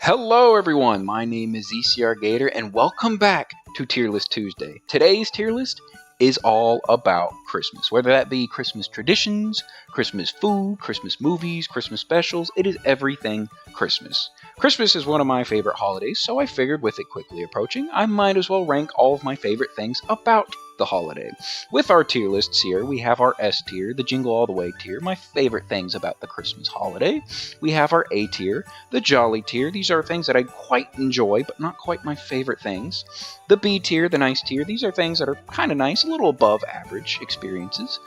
Hello everyone, my name is ZCRGator and welcome back to Tier List Tuesday. Today's tier list is all about Christmas, whether that be Christmas traditions, Christmas food, Christmas movies, Christmas specials, it is everything Christmas. Christmas is one of my favorite holidays, so I figured with it quickly approaching, I might as well rank all of my favorite things about the holiday. With our tier lists here, we have our S tier, the Jingle All the Way tier, my favorite things about the Christmas holiday. We have our A tier, the Jolly tier, these are things that I quite enjoy, but not quite my favorite things. The B tier, the Nice tier, these are things that are kind of nice, a little above average experiences.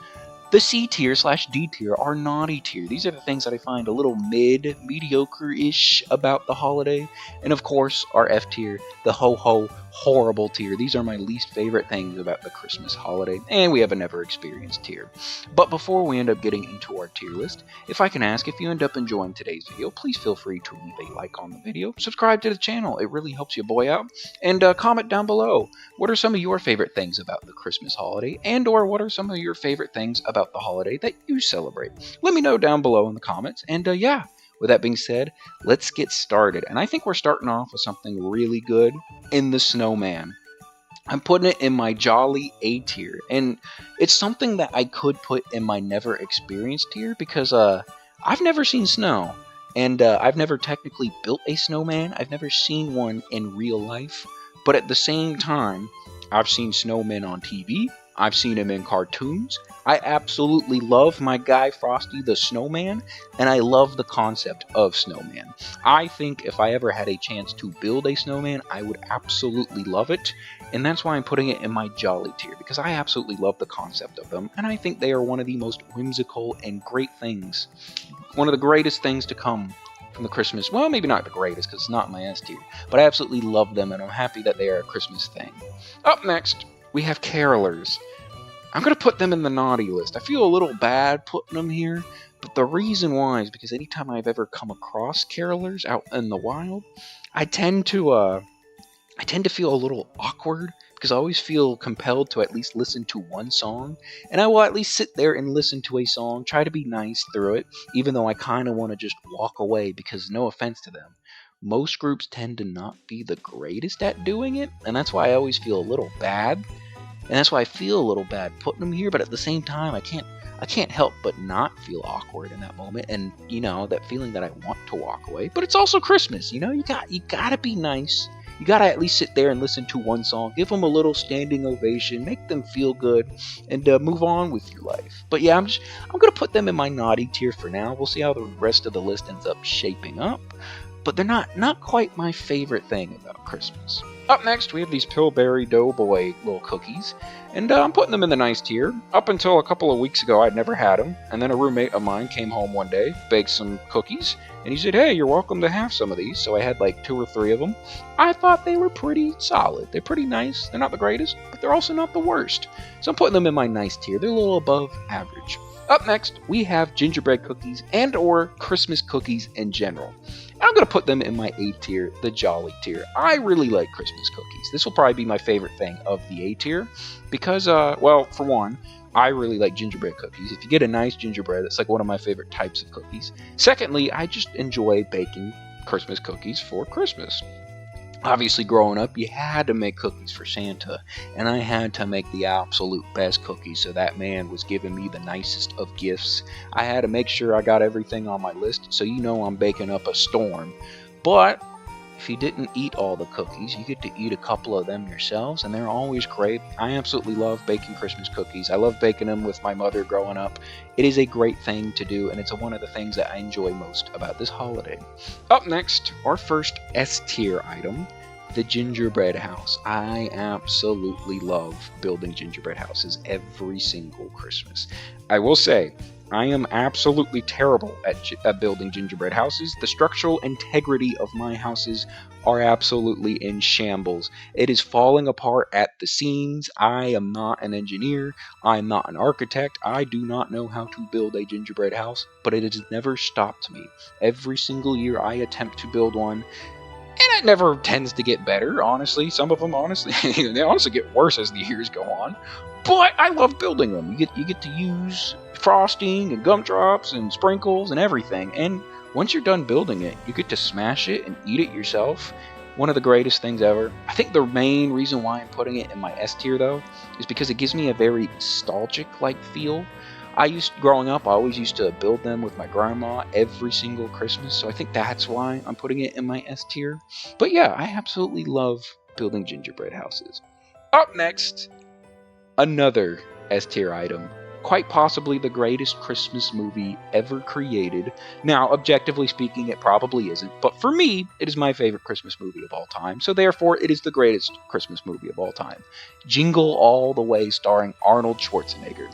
The C tier / D tier are Naughty tier. These are the things that I find a little mediocre-ish about the holiday. And of course, our F tier, the ho-ho horrible tier. These are my least favorite things about the Christmas holiday. And we have a never experienced tier. But before we end up getting into our tier list, if I can ask, if you end up enjoying today's video, please feel free to leave a like on the video, subscribe to the channel, it really helps your boy out, and comment down below. What are some of your favorite things about the Christmas holiday, and or what are some of your favorite things about the holiday that you celebrate? Let me know down below in the comments, and yeah, with that being said, let's get started. And I think we're starting off with something really good in the snowman. I'm putting it in my Jolly A tier, and it's something that I could put in my never experienced tier because I've never seen snow, and I've never technically built a snowman. I've never seen one in real life. But at the same time, I've seen snowmen on TV, I've seen them in cartoons, I absolutely love my guy Frosty the Snowman, and I love the concept of snowman. I think if I ever had a chance to build a snowman, I would absolutely love it, and that's why I'm putting it in my Jolly tier, because I absolutely love the concept of them, and I think they are one of the most whimsical and great things. One of the greatest things to come from the Christmas, well, maybe not the greatest because it's not my S tier, but I absolutely love them and I'm happy that they are a Christmas thing. Up next, we have carolers. I'm going to put them in the naughty list. I feel a little bad putting them here, but the reason why is because anytime I've ever come across carolers out in the wild, I tend to feel a little awkward because I always feel compelled to at least listen to one song, and I will at least sit there and listen to a song, try to be nice through it, even though I kind of want to just walk away because no offense to them, most groups tend to not be the greatest at doing it, and that's why I always feel a little bad, and that's why I feel a little bad putting them here, but at the same time, I can't help but not feel awkward in that moment, and you know, that feeling that I want to walk away, but it's also Christmas, you know, you gotta be nice. You gotta at least sit there and listen to one song, give them a little standing ovation, make them feel good, and move on with your life. But yeah, I'm gonna put them in my naughty tier for now. We'll see how the rest of the list ends up shaping up. But they're not quite my favorite thing about Christmas. Up next, we have these Pillsbury Doughboy little cookies, and I'm putting them in the nice tier. Up until a couple of weeks ago, I'd never had them, and then a roommate of mine came home one day, baked some cookies, and he said, hey, you're welcome to have some of these. So I had like 2 or 3 of them. I thought they were pretty solid. They're pretty nice. They're not the greatest, but they're also not the worst. So I'm putting them in my nice tier. They're a little above average. Up next, we have gingerbread cookies and or Christmas cookies in general. I'm going to put them in my A tier, the Jolly tier. I really like Christmas cookies. This will probably be my favorite thing of the A tier because, well, for one, I really like gingerbread cookies. If you get a nice gingerbread, it's like one of my favorite types of cookies. Secondly, I just enjoy baking Christmas cookies for Christmas. Obviously, growing up, you had to make cookies for Santa, and I had to make the absolute best cookies, so that man was giving me the nicest of gifts. I had to make sure I got everything on my list, so you know I'm baking up a storm. But if you didn't eat all the cookies, you get to eat a couple of them yourselves, and they're always great. I absolutely love baking Christmas cookies. I love baking them with my mother growing up. It is a great thing to do, and it's one of the things that I enjoy most about this holiday. Up next, our first S tier item, the gingerbread house. I absolutely love building gingerbread houses every single Christmas. I will say, I am absolutely terrible at building gingerbread houses. The structural integrity of my houses are absolutely in shambles. It is falling apart at the seams. I am not an engineer. I am not an architect. I do not know how to build a gingerbread house, but it has never stopped me. Every single year I attempt to build one, and it never tends to get better, honestly. Some of them, honestly, they honestly get worse as the years go on. But I love building them. You get to use frosting and gumdrops and sprinkles and everything. And once you're done building it, you get to smash it and eat it yourself. One of the greatest things ever. I think the main reason why I'm putting it in my S tier though is because it gives me a very nostalgic like feel. Growing up, I always used to build them with my grandma every single Christmas, so I think that's why I'm putting it in my S tier. But yeah, I absolutely love building gingerbread houses. Up next, another S tier item. Quite possibly the greatest Christmas movie ever created. Now, objectively speaking, it probably isn't, but for me, it is my favorite Christmas movie of all time, so therefore it is the greatest Christmas movie of all time. Jingle All the Way, starring Arnold Schwarzenegger.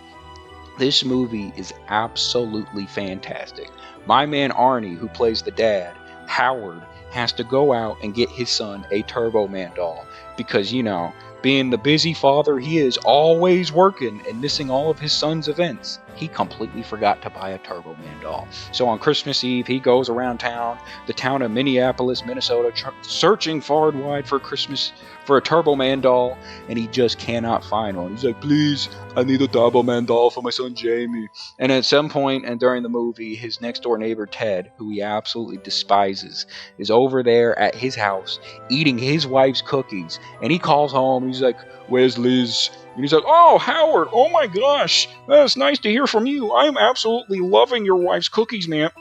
This movie is absolutely fantastic. My man Arnie, who plays the dad, Howard, has to go out and get his son a Turbo Man doll because, being the busy father he is, always working and missing all of his son's events, he completely forgot to buy a Turbo Man doll. So on Christmas Eve, he goes around town, the town of Minneapolis, Minnesota, searching far and wide for a Turbo Man doll, and he just cannot find one. He's like, please, I need a Turbo Man doll for my son Jamie. And at some point, and during the movie, his next door neighbor Ted, who he absolutely despises, is over there at his house eating his wife's cookies, and he calls home. He's like, where's Liz? And he's like, oh, Howard, oh my gosh, that's nice to hear from you. I am absolutely loving your wife's cookies, man.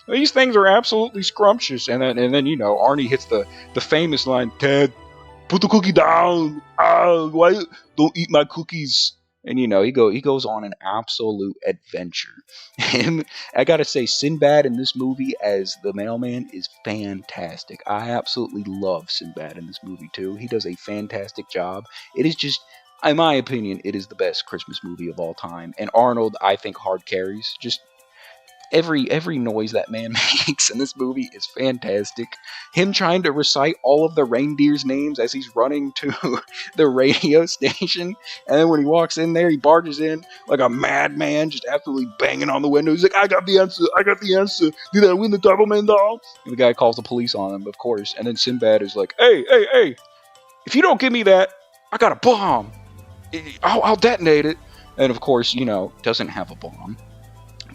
These things are absolutely scrumptious. And then Arnie hits the famous line, Ted, put the cookie down. Why don't eat my cookies? And he goes on an absolute adventure. And I gotta say, Sinbad in this movie as the mailman is fantastic. I absolutely love Sinbad in this movie too. He does a fantastic job. It is just, in my opinion, it is the best Christmas movie of all time. And Arnold, I think, hard carries. Just every noise that man makes in this movie is fantastic. Him trying to recite all of the reindeers' names as he's running to the radio station, and then when he walks in there, he barges in like a madman, just absolutely banging on the window. He's like, I got the answer. Did I win the Turbo Man doll? And the guy calls the police on him, of course. And then Sinbad is like, hey, if you don't give me that, I got a bomb. I'll detonate it. And of course, doesn't have a bomb.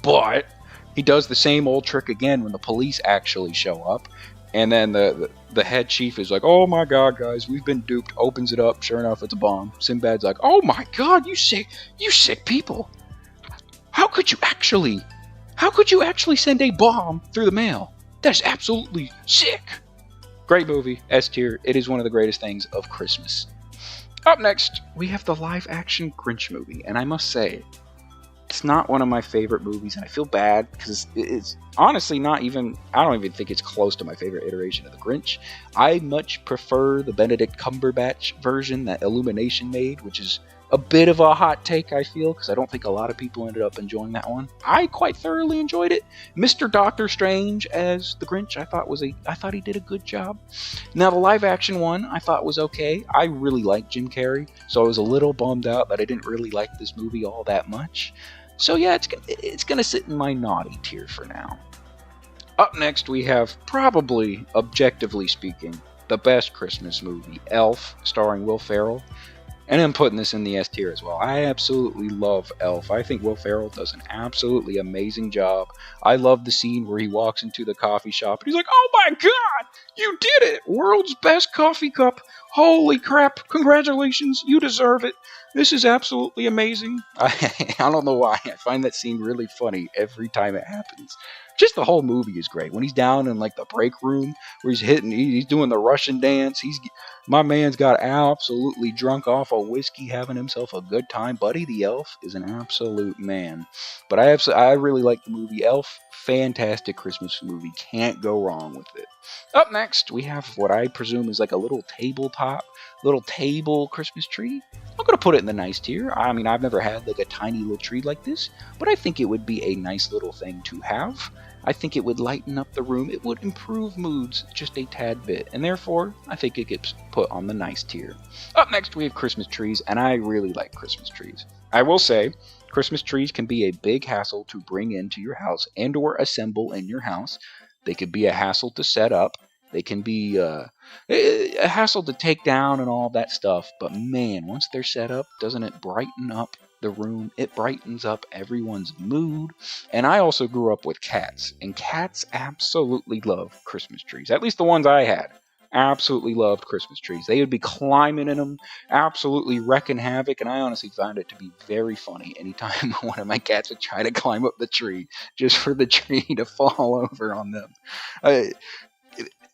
But he does the same old trick again when the police actually show up. And then the head chief is like, oh my god, guys, we've been duped. Opens it up. Sure enough, it's a bomb. Sinbad's like, oh my god, you sick people. How could you actually send a bomb through the mail? That's absolutely sick. Great movie, S tier. It is one of the greatest things of Christmas. Up next, we have the live-action Grinch movie. And I must say, it's not one of my favorite movies, and I feel bad because it's honestly not even, I don't even think it's close to my favorite iteration of the Grinch. I much prefer the Benedict Cumberbatch version that Illumination made, which is a bit of a hot take, I feel, because I don't think a lot of people ended up enjoying that one. I quite thoroughly enjoyed it. Mr. Doctor Strange as the Grinch, I thought he did a good job. Now, the live-action one, I thought was okay. I really liked Jim Carrey, so I was a little bummed out that I didn't really like this movie all that much. So yeah, it's gonna sit in my naughty tier for now. Up next, we have, probably, objectively speaking, the best Christmas movie, Elf, starring Will Ferrell. And I'm putting this in the S tier as well. I absolutely love Elf. I think Will Ferrell does an absolutely amazing job. I love the scene where he walks into the coffee shop and he's like, oh my god, you did it! World's best coffee cup. Holy crap, congratulations, you deserve it. This is absolutely amazing. I don't know why. I find that scene really funny every time it happens. Just the whole movie is great. When he's down in like the break room where he's doing the Russian dance. My man's got absolutely drunk off of whiskey, having himself a good time. Buddy the Elf is an absolute man. But I really like the movie Elf. Fantastic Christmas movie. Can't go wrong with it. Up next, we have what I presume is like a little table Christmas tree. I'm going to put it in the nice tier. I mean, I've never had like a tiny little tree like this, but I think it would be a nice little thing to have. I think it would lighten up the room. It would improve moods just a tad bit, and therefore, I think it gets put on the nice tier. Up next, we have Christmas trees, and I really like Christmas trees. I will say, Christmas trees can be a big hassle to bring into your house and or assemble in your house. They could be a hassle to set up. They can be a hassle to take down and all that stuff. But man, once they're set up, doesn't it brighten up the room. It brightens up everyone's mood. And I also grew up with cats, and cats absolutely love Christmas trees. At least the ones I had absolutely loved Christmas trees. They would be climbing in them, absolutely wrecking havoc, and I honestly found it to be very funny anytime one of my cats would try to climb up the tree just for the tree to fall over on them. Uh,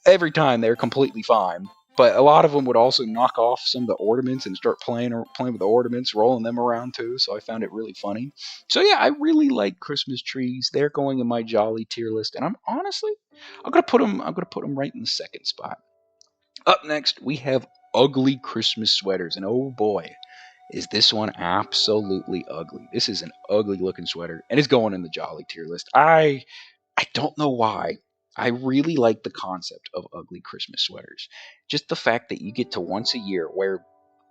every time they're completely fine. But a lot of them would also knock off some of the ornaments and start playing with the ornaments, rolling them around too. So I found it really funny. So yeah, I really like Christmas trees. They're going in my jolly tier list, and I'm gonna put them. I'm gonna put them right in the second spot. Up next, we have ugly Christmas sweaters, and oh boy, is this one absolutely ugly. This is an ugly looking sweater, and it's going in the jolly tier list. I don't know why. I really like the concept of ugly Christmas sweaters. Just the fact that you get to once a year wear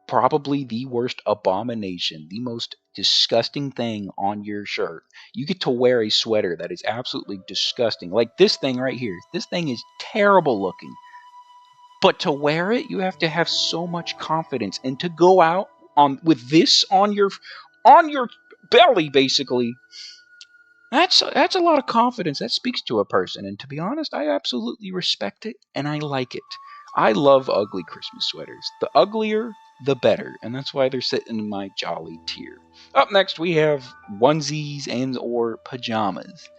probably the worst abomination, the most disgusting thing on your shirt. You get to wear a sweater that is absolutely disgusting. Like this thing right here. This thing is terrible looking. But to wear it, you have to have so much confidence, and to go out on with this on your belly basically, that's a lot of confidence. That speaks to a person, and to be honest, I absolutely respect it and I like it. I love ugly Christmas sweaters. The uglier, the better, and that's why they're sitting in my jolly tier. Up next, we have onesies and or pajamas.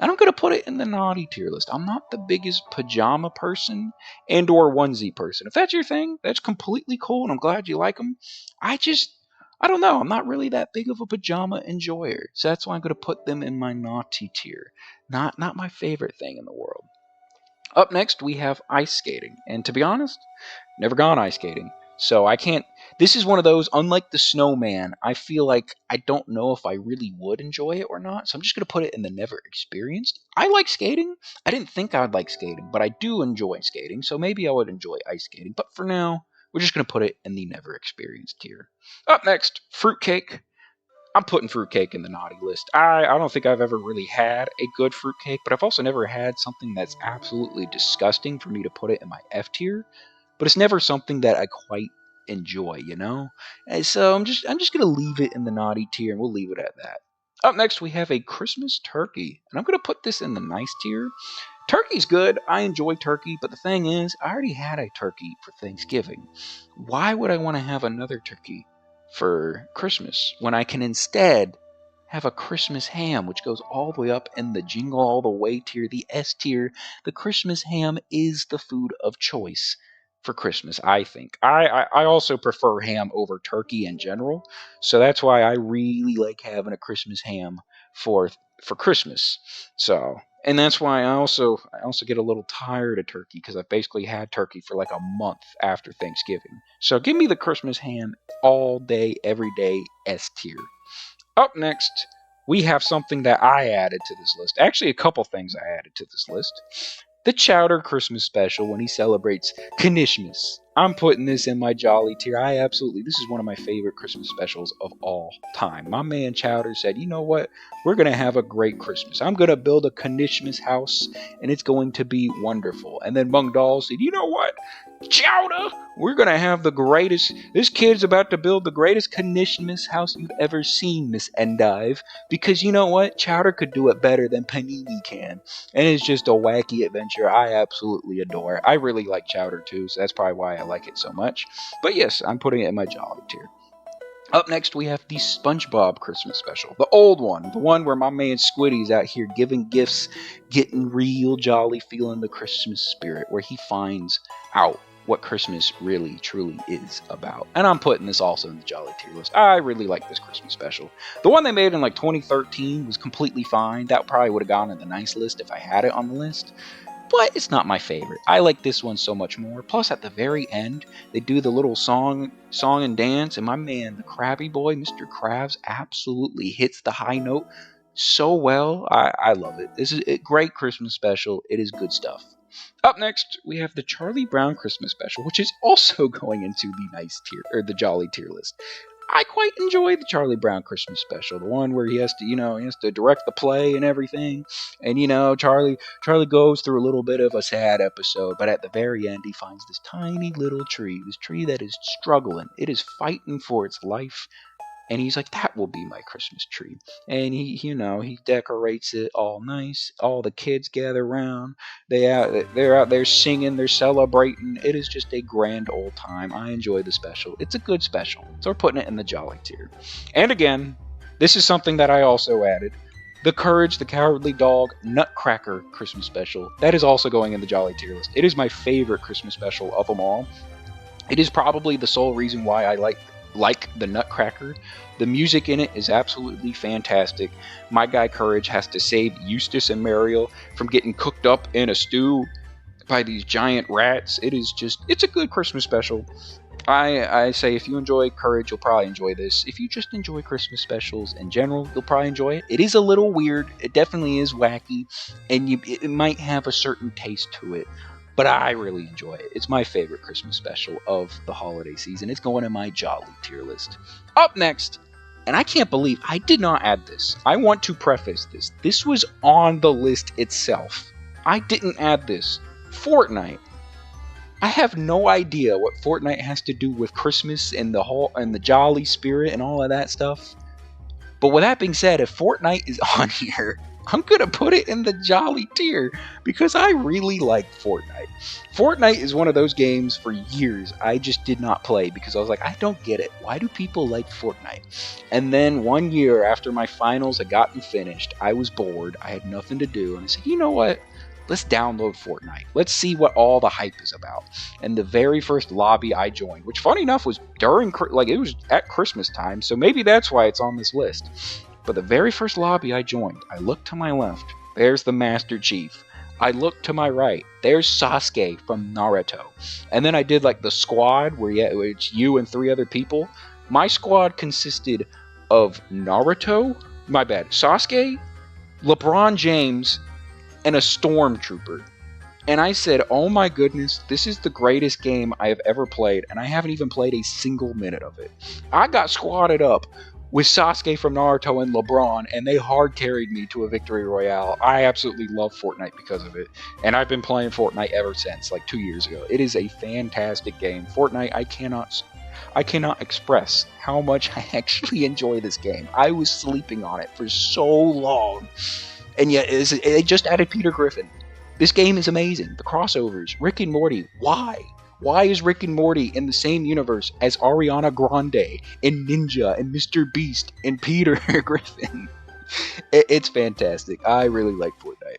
And I'm gonna put it in the naughty tier list. I'm not the biggest pajama person and or onesie person. If that's your thing, that's completely cool, and I'm glad you like them. I just, I don't know. I'm not really that big of a pajama enjoyer, so that's why I'm gonna put them in my naughty tier. Not my favorite thing in the world. Up next, we have ice skating, and to be honest, never gone ice skating. So I can't. This is one of those, unlike the snowman, I feel like I don't know if I really would enjoy it or not. So I'm just going to put it in the never experienced. I like skating. I didn't think I'd like skating, but I do enjoy skating. So maybe I would enjoy ice skating. But for now, we're just going to put it in the never experienced tier. Up next, fruitcake. I'm putting fruitcake in the naughty list. I don't think I've ever really had a good fruitcake, but I've also never had something that's absolutely disgusting for me to put it in my F tier. But it's never something that I quite enjoy, you know? And so I'm just gonna leave it in the naughty tier, and we'll leave it at that. Up next we have a Christmas turkey. And I'm gonna put this in the nice tier. Turkey's good. I enjoy turkey, but the thing is, I already had a turkey for Thanksgiving. Why would I want to have another turkey for Christmas when I can instead have a Christmas ham, which goes all the way up in the jingle all the way tier, the S tier? The Christmas ham is the food of choice for Christmas, I think. I also prefer ham over turkey in general, so that's why I really like having a Christmas ham for for Christmas. So, and that's why I also get a little tired of turkey because I've basically had turkey for like a month after Thanksgiving. So give me the Christmas ham all day, every day, S tier. Up next, we have something that I added to this list. Actually, a couple things I added to this list. The Chowder Christmas special when he celebrates Knishmas. I'm putting this in my jolly tier. This is one of my favorite Christmas specials of all time. My man Chowder said, you know what? We're going to have a great Christmas. I'm going to build a Knishmas house and it's going to be wonderful. And then Mung Dahl said, you know what? Chowder, we're going to have the greatest. This kid's about to build the greatest Knishmas house you've ever seen, Miss Endive. Because you know what? Chowder could do it better than Panini can. And it's just a wacky adventure I absolutely adore. I really like Chowder too, so that's probably why I like it so much. But yes, I'm putting it in my jolly tier. Up next, we have the SpongeBob Christmas special. The old one. The one where my man Squiddy's out here giving gifts, getting real jolly, feeling the Christmas spirit, where he finds out what Christmas really, truly is about. And I'm putting this also in the jolly tier list. I really like this Christmas special. The one they made in like 2013 was completely fine. That probably would have gone in the nice list if I had it on the list. But it's not my favorite. I like this one so much more. Plus, at the very end, they do the little song and dance, and my man, the Krabby Boy, Mr. Krabs, absolutely hits the high note so well. I love it. This is a great Christmas special. It is good stuff. Up next, we have the Charlie Brown Christmas special, which is also going into the nice tier or the jolly tier list. I quite enjoy the Charlie Brown Christmas special, the one where he has to, he has to direct the play and everything. And Charlie goes through a little bit of a sad episode, but at the very end he finds this tiny little tree, this tree that is struggling. It is fighting for its life. And he's like, that will be my Christmas tree. And he decorates it all nice. All the kids gather around. They're out there singing. They're celebrating. It is just a grand old time. I enjoy the special. It's a good special. So we're putting it in the jolly tier. And again, this is something that I also added. The Courage the Cowardly Dog Nutcracker Christmas special. That is also going in the jolly tier list. It is my favorite Christmas special of them all. It is probably the sole reason why I like the Nutcracker. The music in it is absolutely fantastic. My guy Courage has to save Eustace and Mariel from getting cooked up in a stew by these giant rats. It's a good Christmas special. I say if you enjoy Courage, you'll probably enjoy this. If you just enjoy Christmas specials in general, you'll probably enjoy it. It is a little weird. It definitely is wacky, and it might have a certain taste to it. But I really enjoy it. It's my favorite Christmas special of the holiday season. It's going in my jolly tier list. Up next, and I can't believe I did not add this. I want to preface this. This was on the list itself. I didn't add this. Fortnite. I have no idea what Fortnite has to do with Christmas and the jolly spirit and all of that stuff. But with that being said, if Fortnite is on here, I'm going to put it in the jolly tier because I really like Fortnite. Fortnite is one of those games for years I just did not play because I was like, I don't get it. Why do people like Fortnite? And then one year after my finals had gotten finished, I was bored. I had nothing to do. And I said, you know what? Let's download Fortnite. Let's see what all the hype is about. And the very first lobby I joined, which funny enough was it was at Christmas time, so maybe that's why it's on this list. But the very first lobby I joined, I looked to my left. There's the Master Chief. I looked to my right. There's Sasuke from Naruto. And then I did like the squad where it's you and 3 other people. My squad consisted of Sasuke, LeBron James, and a stormtrooper. And I said, oh my goodness, this is the greatest game I have ever played, and I haven't even played a single minute of it. I got squatted up with Sasuke from Naruto and LeBron, and they hard carried me to a victory royale. I absolutely love Fortnite because of it, and I've been playing Fortnite ever since, like 2 years ago. It is a fantastic game. Fortnite, I cannot express how much I actually enjoy this game. I was sleeping on it for so long. And yet, they just added Peter Griffin. This game is amazing. The crossovers, Rick and Morty. Why? Why is Rick and Morty in the same universe as Ariana Grande and Ninja and Mr. Beast and Peter Griffin? It's fantastic. I really like Fortnite.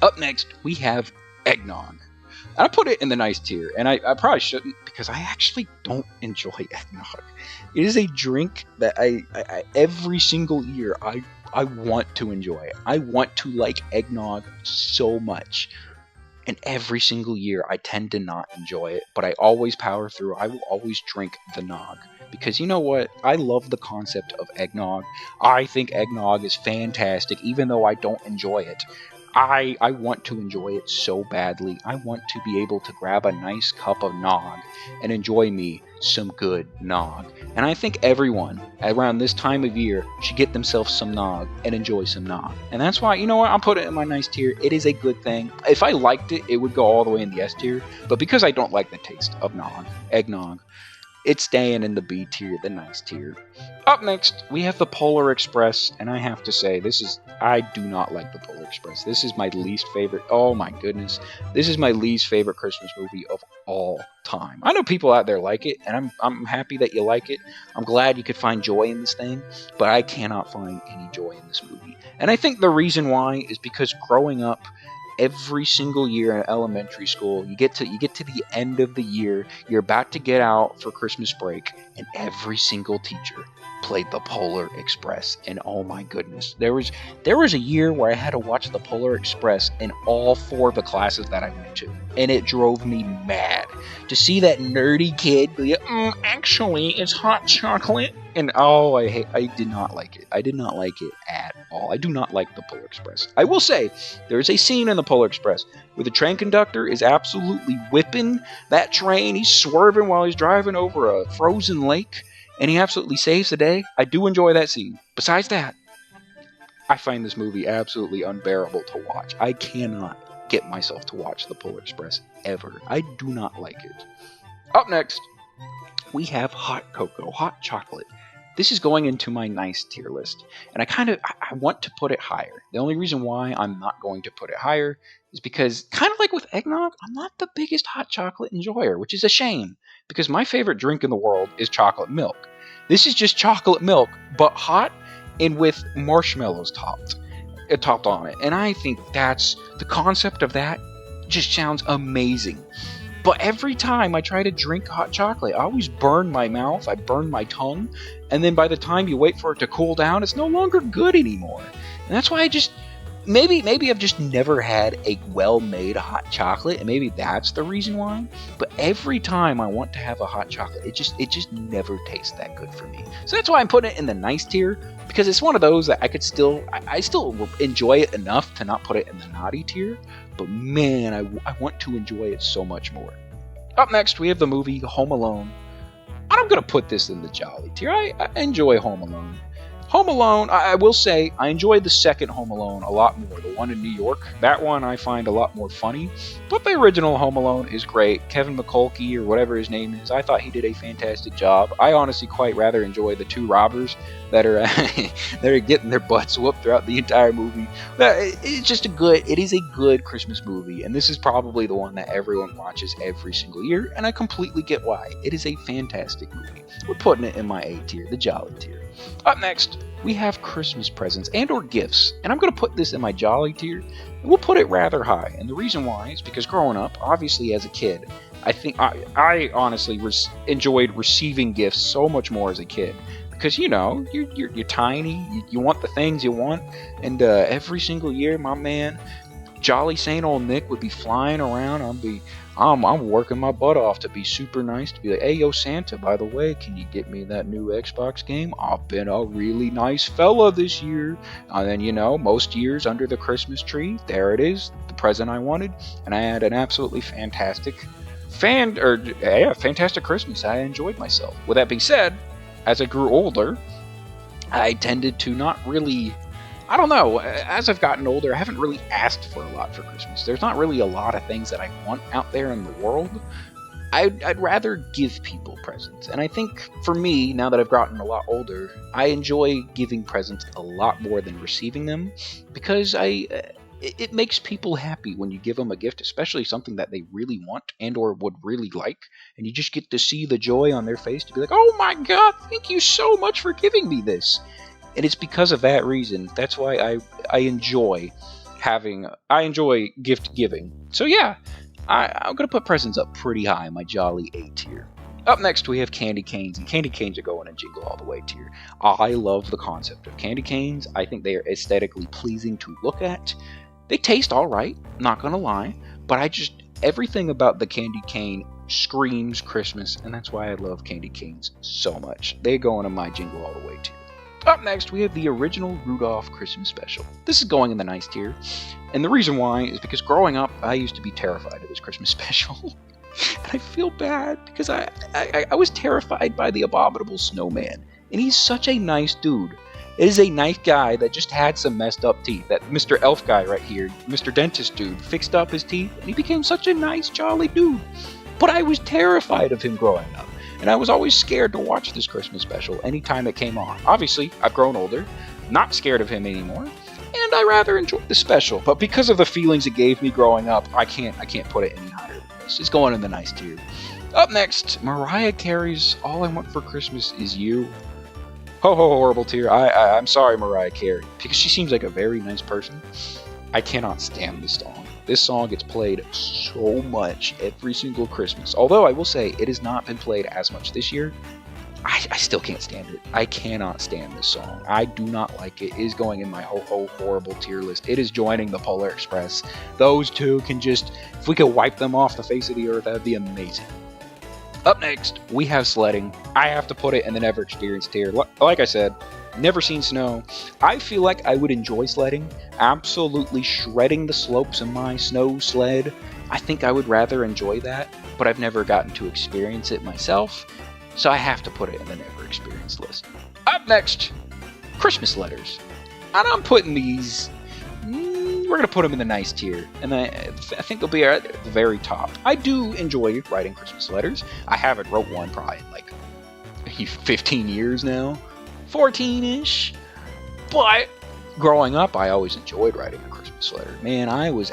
Up next, we have Eggnog. I put it in the nice tier, and I probably shouldn't because I actually don't enjoy eggnog. It is a drink that I every single year I want to enjoy it. I want to like eggnog so much. And every single year I tend to not enjoy it, but I always power through. I will always drink the nog. Because you know what? I love the concept of eggnog. I think eggnog is fantastic, even though I don't enjoy it. I want to enjoy it so badly. I want to be able to grab a nice cup of nog and enjoy me some good nog. And I think everyone around this time of year should get themselves some nog and enjoy some nog. And that's why, you know what, I'll put it in my nice tier. It is a good thing. If I liked it, it would go all the way in the S tier. But because I don't like the taste of nog, eggnog, it's staying in the B tier, the nice tier. Up next, we have the Polar Express, and I have to say, I do not like the Polar Express. This is my least favorite. Oh my goodness. This is my least favorite Christmas movie of all time. I know people out there like it, and I'm happy that you like it. I'm glad you could find joy in this thing, but I cannot find any joy in this movie. And I think the reason why is because growing up, every single year in elementary school, you get to the end of the year, you're about to get out for Christmas break, and every single teacher played the Polar Express. And oh my goodness, there was a year where I had to watch the Polar Express in all 4 of the classes that I went to, and it drove me mad to see that nerdy kid be like, actually it's hot chocolate. And oh, I did not like it. I did not like it at all. I do not like the Polar Express. I will say, there is a scene in the Polar Express where the train conductor is absolutely whipping that train. He's swerving while he's driving over a frozen lake, and he absolutely saves the day. I do enjoy that scene. Besides that, I find this movie absolutely unbearable to watch. I cannot get myself to watch the Polar Express ever. I do not like it. Up next, we have hot cocoa, hot chocolate. This is going into my nice tier list, and I want to put it higher. The only reason why I'm not going to put it higher is because, kind of like with eggnog, I'm not the biggest hot chocolate enjoyer, which is a shame, because my favorite drink in the world is chocolate milk. This is just chocolate milk, but hot and with marshmallows topped on it, and I think that's the concept of that just sounds amazing. But every time I try to drink hot chocolate, I always burn my mouth, I burn my tongue, and then by the time you wait for it to cool down, it's no longer good anymore. And that's why I just maybe I've just never had a well-made hot chocolate, and maybe that's the reason why. But every time I want to have a hot chocolate, it just never tastes that good for me. So that's why I'm putting it in the nice tier, because it's one of those that I still enjoy it enough to not put it in the naughty tier. But man, I want to enjoy it so much more. Up next, we have the movie Home Alone. I'm going to put this in the jolly tier. I enjoy Home Alone. Home Alone, I will say, I enjoyed the second Home Alone a lot more, the one in New York. That one I find a lot more funny, but the original Home Alone is great. Kevin McCulkey, or whatever his name is, I thought he did a fantastic job. I honestly quite rather enjoy the two robbers that are that are getting their butts whooped throughout the entire movie. It is a good Christmas movie, and this is probably the one that everyone watches every single year, and I completely get why. It is a fantastic movie. We're putting it in my A tier, the jolly tier. Up next, we have Christmas presents and or gifts, and I'm going to put this in my jolly tier, and we'll put it rather high. And the reason why is because growing up, obviously as a kid, I think I honestly enjoyed receiving gifts so much more as a kid. Because, you know, you're tiny, you want the things you want, and every single year, my man, jolly Saint old Nick would be flying around. I'm working my butt off to be super nice, to be like, hey, yo, Santa, by the way, can you get me that new Xbox game? I've been a really nice fella this year. And then, you know, most years under the Christmas tree, there it is, the present I wanted. And I had an absolutely fantastic Christmas. I enjoyed myself. With that being said, as I grew older, I tended to not really... I don't know, as I've gotten older, I haven't really asked for a lot for Christmas. There's not really a lot of things that I want out there in the world. I'd rather give people presents. And I think, for me, now that I've gotten a lot older, I enjoy giving presents a lot more than receiving them, because it makes people happy when you give them a gift, especially something that they really want and or would really like, and you just get to see the joy on their face to be like, oh my god, thank you so much for giving me this. And it's because of that reason. That's why I enjoy gift giving. So yeah, I'm going to put presents up pretty high in my jolly A tier. Up next, we have candy canes, and candy canes are going in Jingle All the Way tier. I love the concept of candy canes. I think they are aesthetically pleasing to look at. They taste alright, not going to lie, but everything about the candy cane screams Christmas, and that's why I love candy canes so much. They go into my Jingle All the Way tier. Up next, we have the original Rudolph Christmas Special. This is going in the nice tier, and the reason why is because growing up, I used to be terrified of this Christmas special. And I feel bad, because I was terrified by the abominable snowman, and he's such a nice dude. It is a nice guy that just had some messed up teeth. That Mr. Elf guy right here, Mr. Dentist dude, fixed up his teeth, and he became such a nice, jolly dude. But I was terrified of him growing up. And I was always scared to watch this Christmas special anytime it came on. Obviously, I've grown older, not scared of him anymore, and I rather enjoyed the special. But because of the feelings it gave me growing up, I can't put it any higher than this. It's going in the nice tier. Up next, Mariah Carey's All I Want for Christmas Is You. Ho ho horrible tier. I'm sorry, Mariah Carey, because she seems like a very nice person. I cannot stand this song. This song gets played so much every single Christmas. Although I will say it has not been played as much this year. I still can't stand it. I cannot stand this song. I do not like it. It is going in my ho-ho horrible tier list. It is joining the Polar Express. Those two can just... If we could wipe them off the face of the earth, that would be amazing. Up next, we have sledding. I have to put it in the never experienced tier. Like I said, never seen snow. I feel like I would enjoy sledding. Absolutely shredding the slopes in my snow sled. I think I would rather enjoy that, but I've never gotten to experience it myself, so I have to put it in the never experienced list. Up next, Christmas letters. And I'm putting these... We're going to put them in the nice tier, and I think they'll be at the very top. I do enjoy writing Christmas letters. I haven't wrote one probably in like 15 years now. 14-ish. But growing up, I always enjoyed writing a Christmas letter. Man, I was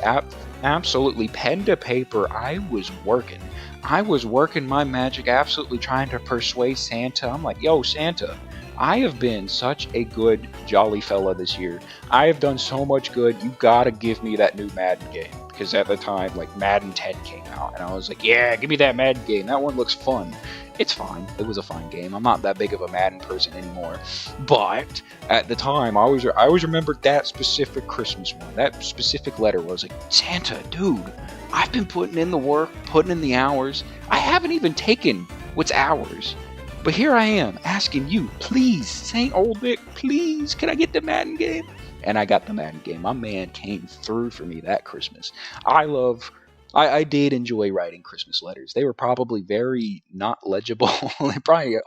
absolutely pen to paper. I was working. I was working my magic, absolutely trying to persuade Santa. I'm like, yo, Santa, I have been such a good jolly fella this year. I have done so much good. You gotta give me that new Madden game. Because at the time, like, Madden 10 came out. And I was like, yeah, give me that Madden game. That one looks fun. It's fine. It was a fine game. I'm not that big of a Madden person anymore. But at the time, I always remembered that specific Christmas one. That specific letter was like, Santa, dude, I've been putting in the work, putting in the hours. I haven't even taken what's ours. But here I am asking you, please, St. Old Nick, please, can I get the Madden game? And I got the Madden game. My man came through for me that Christmas. I did enjoy writing Christmas letters. They were probably very not legible. They probably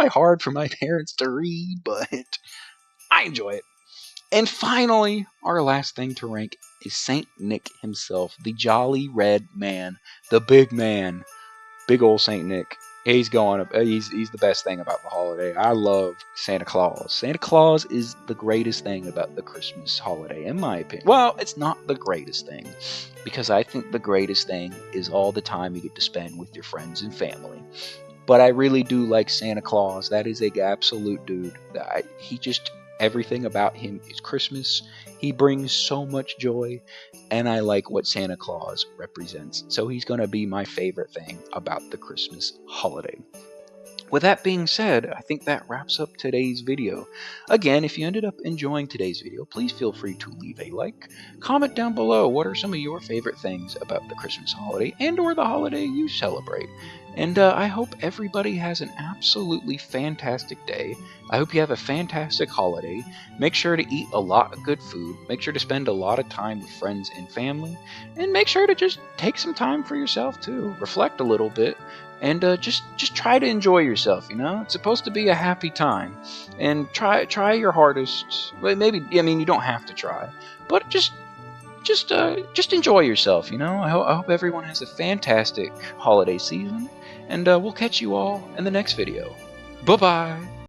hard for my parents to read, but I enjoy it. And finally, our last thing to rank is Saint Nick himself, the jolly red man, the big man, big old Saint Nick. He's the best thing about the holiday. I love Santa Claus. Santa Claus is the greatest thing about the Christmas holiday, in my opinion. Well, it's not the greatest thing, because I think the greatest thing is all the time you get to spend with your friends and family. But I really do like Santa Claus. That is a absolute dude. Everything about him is Christmas. He brings so much joy, and I like what Santa Claus represents. So he's going to be my favorite thing about the Christmas holiday. With that being said, I think that wraps up today's video. Again, if you ended up enjoying today's video, please feel free to leave a like. Comment down below what are some of your favorite things about the Christmas holiday and or the holiday you celebrate. And I hope everybody has an absolutely fantastic day. I hope you have a fantastic holiday. Make sure to eat a lot of good food. Make sure to spend a lot of time with friends and family. And make sure to just take some time for yourself too. Reflect a little bit. And just try to enjoy yourself, you know? It's supposed to be a happy time. And try your hardest. Well, maybe, I mean, you don't have to try. But just enjoy yourself, you know? I hope everyone has a fantastic holiday season. And we'll catch you all in the next video. Bye-bye!